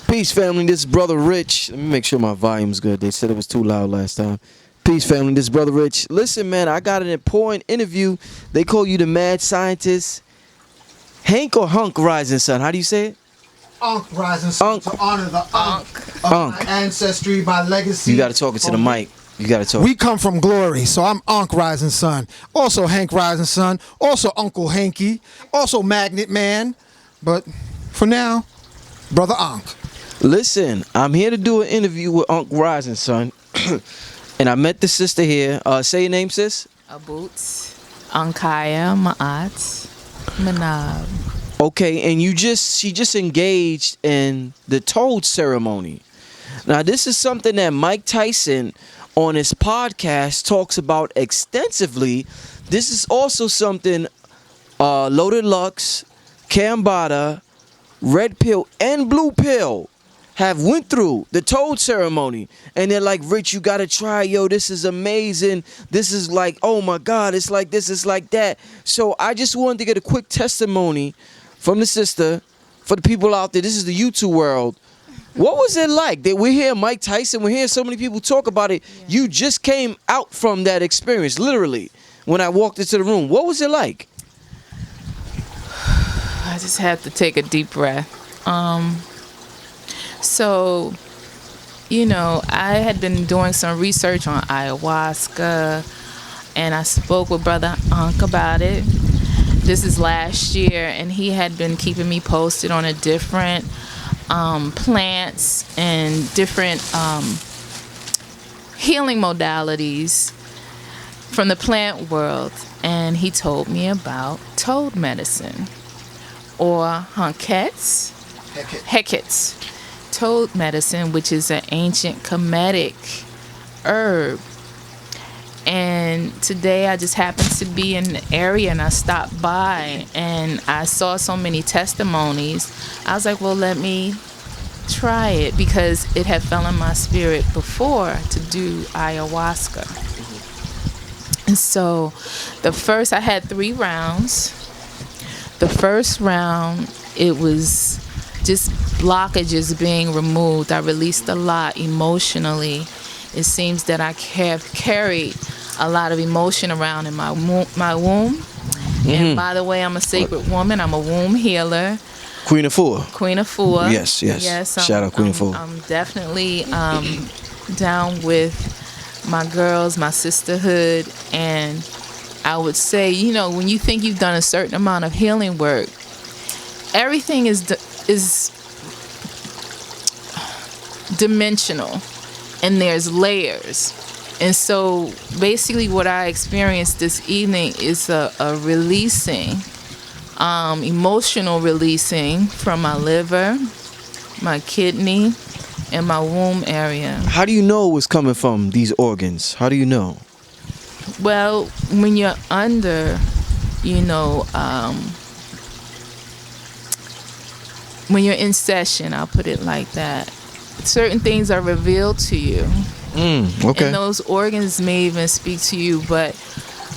Peace, family. This is Brother Rich. Let me make sure my volume's good. They said it was too loud last time. Peace, family. This is Brother Rich. Listen, man, I got an important interview. They call you the mad scientist. Hankh or Hankh Rising Sun? How do you say it? Hankh Rising Sun, to honor the Hankh of my ancestry, my legacy. You got to talk it to the mic. You got to talk. We come from glory, so I'm Hankh Rising Sun. Also Hankh Rising Sun. Also Uncle Hanky. Also Magnet Man. But for now, Brother Hankh. Listen, I'm here to do an interview with Hankh Rising Sun. And I met the sister here. Say your name, sis. Aboots, Ankaya, Ma'at, Manab. Okay, and she just engaged in the toad ceremony. Now, this is something that Mike Tyson on his podcast talks about extensively. This is also something Loaded Lux, Cambada, Red Pill, and Blue Pill have went through the toad ceremony. And they're like, Rich, you gotta try, yo, this is amazing. This is like, oh my God, it's like this, it's like that. So I just wanted to get a quick testimony from the sister for the people out there. This is the YouTube world. What was it like? We're hearing Mike Tyson, we're hearing so many people talk about it. Yeah. You just came out from that experience, literally, when I walked into the room. What was it like? I just had to take a deep breath. So, you know, I had been doing some research on ayahuasca, and I spoke with Brother Hankh about it. This is last year, and he had been keeping me posted on a different plants and different healing modalities from the plant world. And he told me about toad medicine, or Hankets, toad medicine, which is an ancient Kemetic herb. And today I just happened to be in the area, and I stopped by and I saw so many testimonies. I was like, well, let me try it, because it had fell in my spirit before to do ayahuasca. And so I had 3 rounds. The first round, it was just blockages being removed. I released a lot emotionally. It seems that I have carried a lot of emotion around in my womb. Mm-hmm. And by the way, I'm a sacred woman. I'm a womb healer. Queen of Four. Yes. Shout out Queen of Four. I'm definitely down with my girls, my sisterhood. And I would say, you know, when you think you've done a certain amount of healing work, everything is dimensional, and there's layers. And so basically what I experienced this evening is a releasing, emotional releasing from my liver, my kidney, and my womb area. How do you know it's coming from these organs? How do you know? Well, when you're under, you know, when you're in session, I'll put it like that, certain things are revealed to you. Okay. And those organs may even speak to you, but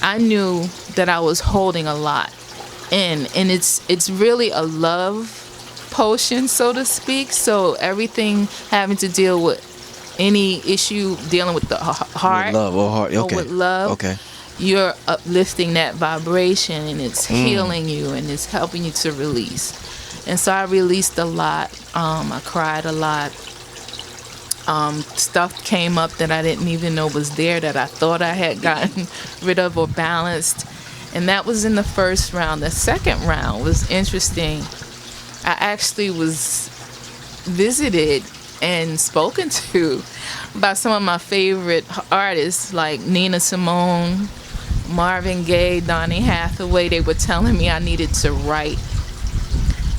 I knew that I was holding a lot in, and it's really a love potion, so to speak. So everything having to deal with any issue dealing with the heart, with love or heart, okay, or with love, okay, you're uplifting that vibration, and it's healing you, and it's helping you to release. And so I released a lot. I cried a lot. Stuff came up that I didn't even know was there, that I thought I had gotten rid of or balanced. And that was in the first round. The second round was interesting. I actually was visited and spoken to by some of my favorite artists, like Nina Simone, Marvin Gaye, Donny Hathaway. They were telling me I needed to write.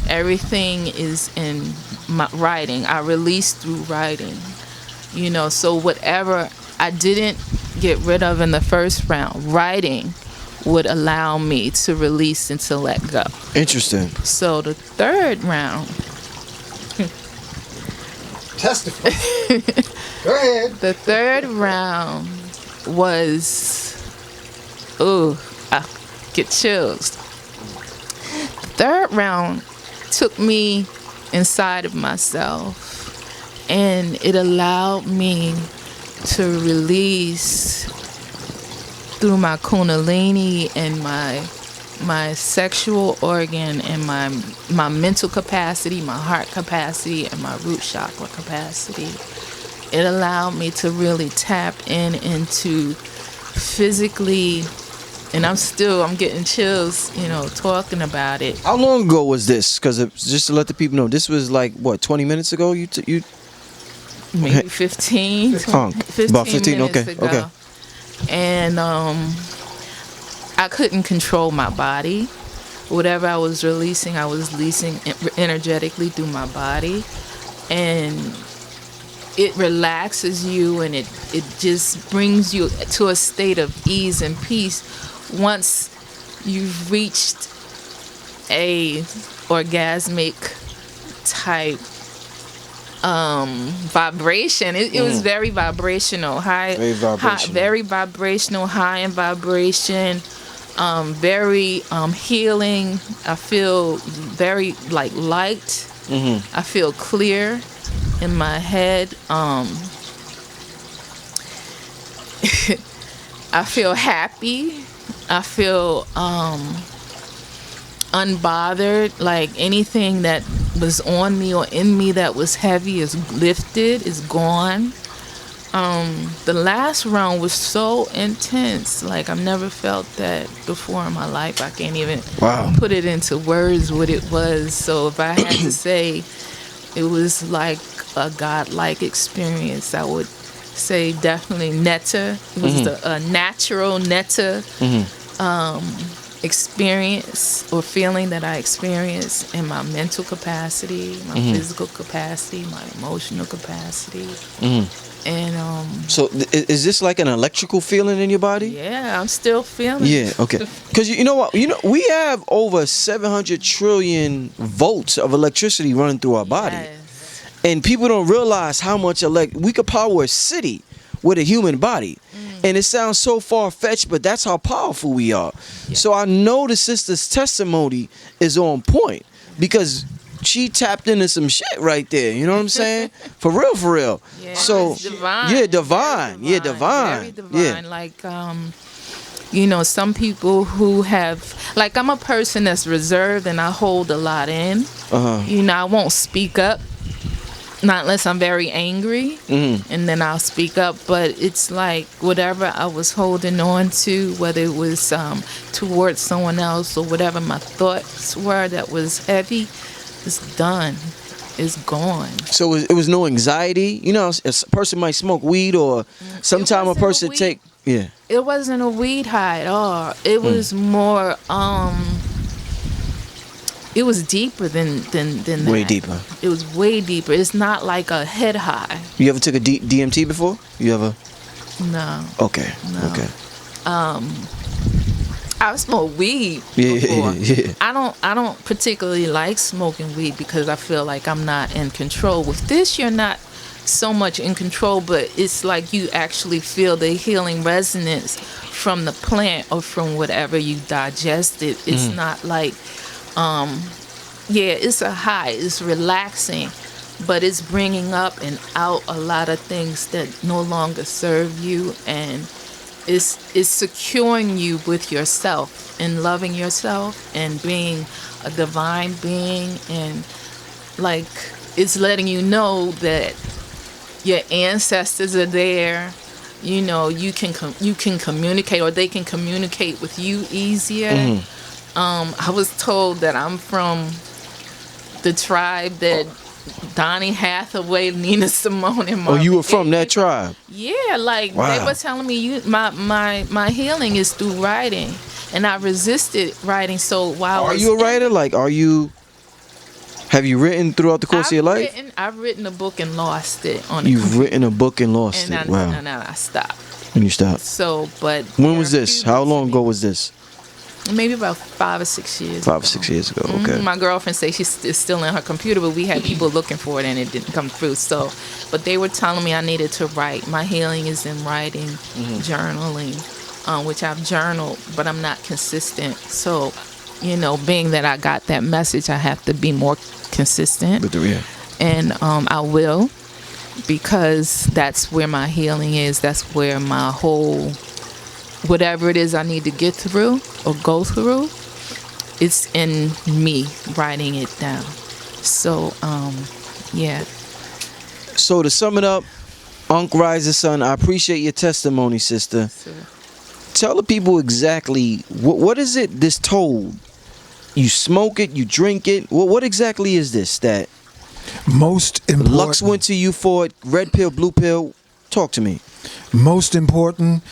Everything is in my writing. I release through writing. You know, so whatever I didn't get rid of in the first round, writing would allow me to release and to let go. Interesting. So the third round. Testify. Go ahead. The third round was, I get chills. The third round took me inside of myself, and it allowed me to release through my kundalini and my sexual organ and my mental capacity, my heart capacity, and my root chakra capacity. It allowed me to really tap into physically, and I'm getting chills, talking about it. How long ago was this? Because just to let the people know, this was like, what, 20 minutes ago? You Maybe 15. 15 about 15, minutes okay, ago. okay. And I couldn't control my body. Whatever I was releasing energetically through my body. And it relaxes you, and it just brings you to a state of ease and peace once you've reached a orgasmic type vibration. It was very vibrational, Very vibrational. very vibrational, high in vibration, very healing. I feel very like light. I feel clear in my head. I feel happy. I feel unbothered. Like anything that was on me or in me that was heavy is lifted, is gone. The last round was so intense. Like I've never felt that before in my life. I can't even put it into words what it was. So if I had to say it was like a godlike experience, I would say definitely netta. It was a natural netta experience or feeling that I experienced in my mental capacity, my physical capacity, my emotional capacity. And so is this like an electrical feeling in your body? yeah, I'm still feeling Yeah, okay. Because you know what? We have over 700 trillion volts of electricity running through our body. Yes. And people don't realize how much we could power a city with a human body. And it sounds so far-fetched, but that's how powerful we are. Yeah. So I know the sister's testimony is on point because she tapped into some shit right there. You know what I'm saying? For real, for real. Yeah, So it's divine. yeah, divine. Very Yeah, divine. Very divine. Yeah. Like, some people who have, like, I'm a person that's reserved and I hold a lot in. I won't speak up, not unless I'm very angry, and then I'll speak up. But it's like whatever I was holding on to, whether it was towards someone else or whatever my thoughts were that was heavy, it's done. It's gone. So it was no anxiety. A person might smoke weed or sometime a person take. Yeah. It wasn't a weed high at all. It was more. It was deeper than that. Way deeper. It was way deeper. It's not like a head high. You ever took a DMT before? You ever? No. Okay. No. Okay. I've smoked weed before. Yeah. I don't particularly like smoking weed because I feel like I'm not in control. With this, you're not so much in control, but it's like you actually feel the healing resonance from the plant or from whatever you digested. It's not like, it's a high. It's relaxing, but it's bringing up and out a lot of things that no longer serve you, and it's securing you with yourself and loving yourself and being a divine being, and like it's letting you know that your ancestors are there. You can communicate, or they can communicate with you easier. I was told that I'm from the tribe that Donny Hathaway, Nina Simone, and Marvin you were from Gaye. that tribe? Yeah, like Wow. they were telling me my healing is through writing, and I resisted writing. So while Are you a writer? Like, have you written throughout the course of your life? I've written a book and lost it on. You've written a book and lost it. Wow. And I stopped. And you stopped. So, but When was this? How long ago was this? Maybe about 5 or 6 years. 5 or 6 years ago. Okay. My girlfriend says she's still in her computer, but we had people looking for it and it didn't come through. So, but they were telling me I needed to write. My healing is in writing, journaling, which I've journaled, but I'm not consistent. So being that I got that message, I have to be more consistent. And I will, because that's where my healing is. That's where my whole, whatever it is I need to get through or go through, it's in me writing it down. So, yeah. So to sum it up, Hankh Rising Sun, I appreciate your testimony, sister. So, Tell the people exactly, what is it, this toad? You smoke it, you drink it. What exactly is this that Most important. Lux went to you for it? Red pill, blue pill? Talk to me. Most important,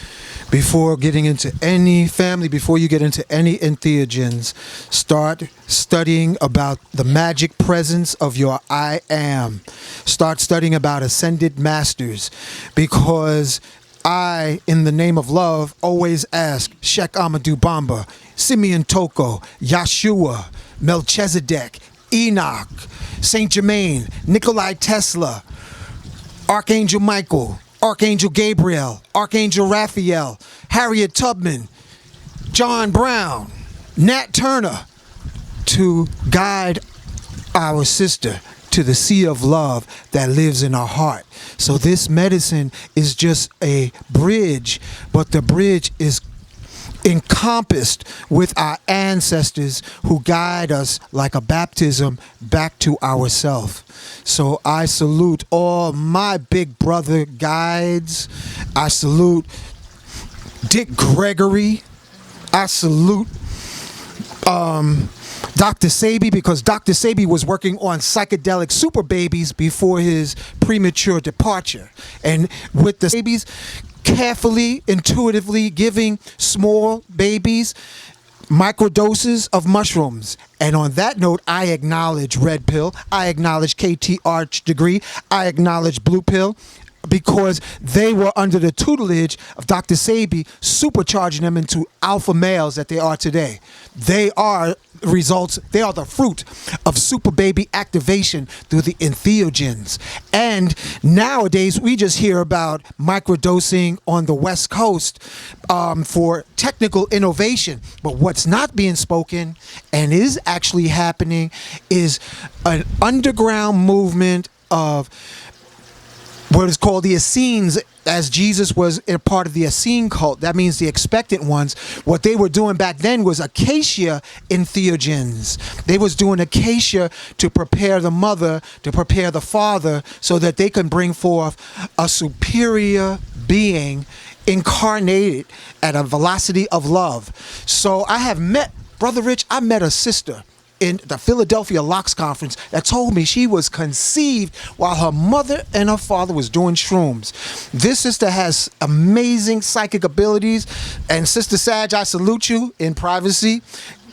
before getting into any family, before you get into any entheogens, start studying about the magic presence of your I am. Start studying about ascended masters, because I, in the name of love, always ask Sheikh Amadou Bamba, Simeon Toko, Yeshua, Melchizedek, Enoch, Saint Germain, Nikolai Tesla, Archangel Michael, Archangel Gabriel, Archangel Raphael, Harriet Tubman, John Brown, Nat Turner, to guide our sister to the sea of love that lives in our heart. So this medicine is just a bridge, but the bridge is encompassed with our ancestors who guide us like a baptism back to ourself. So I salute all my big brother guides. I salute Dick Gregory. I salute Dr. Sebi, because Dr. Sebi was working on psychedelic super babies before his premature departure. And with the babies, carefully, intuitively giving small babies microdoses of mushrooms. And on that note, I acknowledge Red Pill, I acknowledge KT Arch Degree, I acknowledge Blue Pill, because they were under the tutelage of Dr. Sebi, supercharging them into alpha males that they are today. They are results, they are the fruit of super baby activation through the entheogens. And nowadays, we just hear about microdosing on the West Coast for technical innovation. But what's not being spoken and is actually happening is an underground movement of what is called the Essenes, as Jesus was a part of the Essene cult. That means the expectant ones. What they were doing back then was acacia entheogens. They was doing acacia to prepare the mother, to prepare the father, so that they can bring forth a superior being incarnated at a velocity of love. So I have met, Brother Rich, I met a sister in the Philadelphia Locks Conference that told me she was conceived while her mother and her father was doing shrooms. This sister has amazing psychic abilities, and Sister Sag, I salute you in privacy,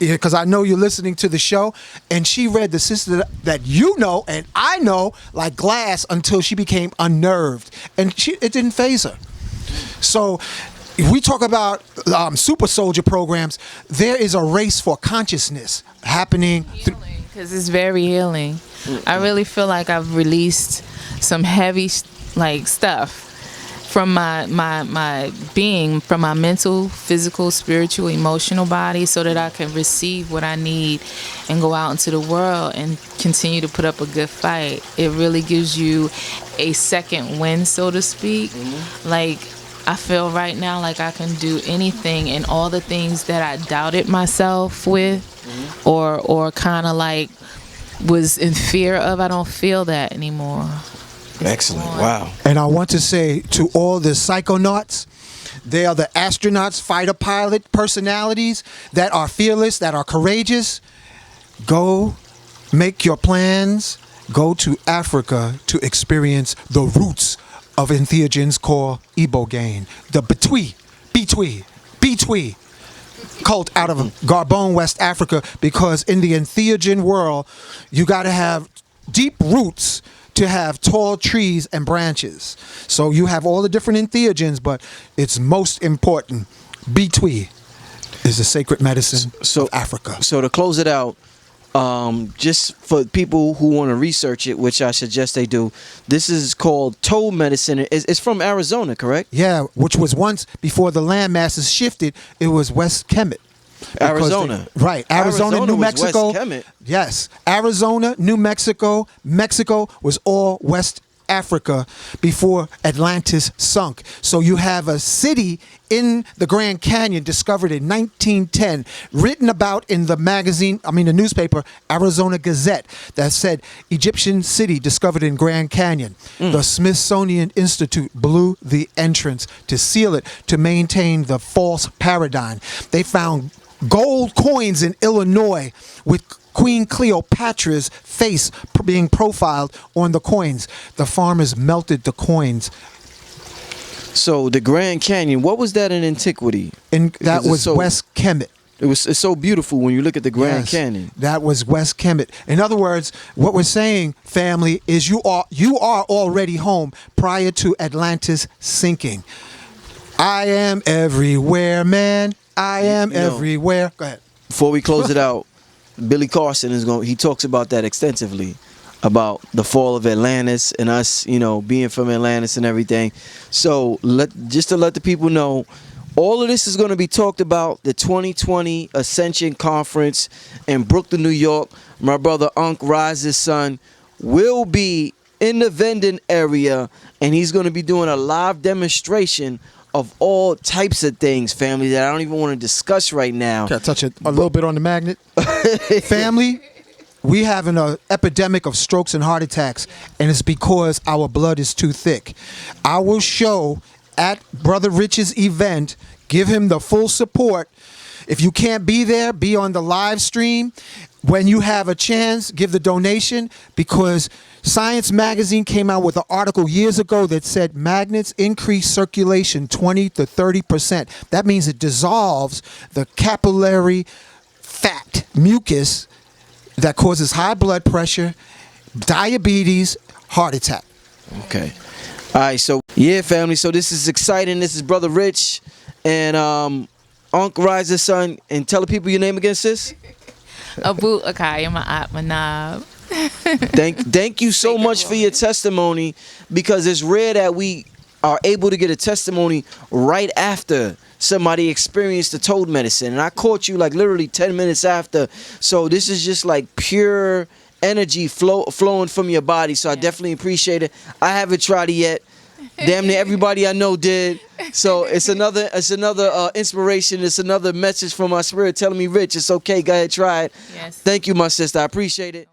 because I know you're listening to the show. And she read the sister that you know and I know like glass until she became unnerved, and it didn't faze her. So if we talk about super soldier programs, there is a race for consciousness happening. Because it's very healing. I really feel like I've released some heavy stuff from my being, from my mental, physical, spiritual, emotional body, so that I can receive what I need and go out into the world and continue to put up a good fight. It really gives you a second wind, so to speak. Like, I feel right now like I can do anything, and all the things that I doubted myself with, or kind of like was in fear of, I don't feel that anymore. Excellent. Wow. And I want to say to all the psychonauts, they are the astronauts, fighter pilot personalities that are fearless, that are courageous. Go make your plans. Go to Africa to experience the roots of entheogens called Ibogaine, the Betwi cult out of Gabon, West Africa, because in the entheogen world, you got to have deep roots to have tall trees and branches. So you have all the different entheogens, but it's most important, Betwi is the sacred medicine of Africa. So to close it out, just for people who want to research it, which I suggest they do, this is called toad medicine. It's from Arizona, correct? Yeah, which was once, before the land masses shifted, it was West Kemet. Because Arizona. Right. Arizona, New was Mexico. West Kemet. Yes. Arizona, New Mexico. Mexico was all West Africa before Atlantis sunk. So you have a city in the Grand Canyon discovered in 1910, written about in the the newspaper Arizona Gazette, that said Egyptian city discovered in Grand Canyon. The Smithsonian Institute blew the entrance to seal it, to maintain the false paradigm. They found gold coins in Illinois with Queen Cleopatra's face being profiled on the coins. The farmers melted the coins. So the Grand Canyon, what was that in antiquity? And that Because was West Kemet. It's so beautiful when you look at the Grand Yes, Canyon. that was West Kemet. In other words, what we're saying, family, is you are already home prior to Atlantis sinking. I am everywhere, man. I am everywhere. Go ahead. Before we close it out, Billy Carson he talks about that extensively, about the fall of Atlantis and us, being from Atlantis and everything. So just to let the people know, all of this is going to be talked about the 2020 Ascension Conference in Brooklyn, New York. My brother Hankh Rise's son will be in the vending area, and he's going to be doing a live demonstration of all types of things, family, that I don't even want to discuss right now. Can I touch a little bit on the magnet? Family, we have an epidemic of strokes and heart attacks, and it's because our blood is too thick. I will show at Brother Rich's event, give him the full support. If you can't be there, be on the live stream. When you have a chance, give the donation, because Science Magazine came out with an article years ago that said magnets increase circulation 20 to 30%. That means it dissolves the capillary fat, mucus, that causes high blood pressure, diabetes, heart attack. Okay. All right, so yeah, family. So this is exciting. This is Brother Rich and Hankh Rise's son. And tell the people your name again, sis. Abu Akaya Ma'at Manab. Thank you so much for your testimony, because it's rare that we are able to get a testimony right after somebody experienced the toad medicine. And I caught you like literally 10 minutes after. So this is just like pure energy flowing from your body. So I definitely appreciate it. I haven't tried it yet. Damn near everybody I know did. So it's another inspiration. It's another message from my spirit telling me, Rich, it's okay. Go ahead, try it. Yes. Thank you, my sister. I appreciate it.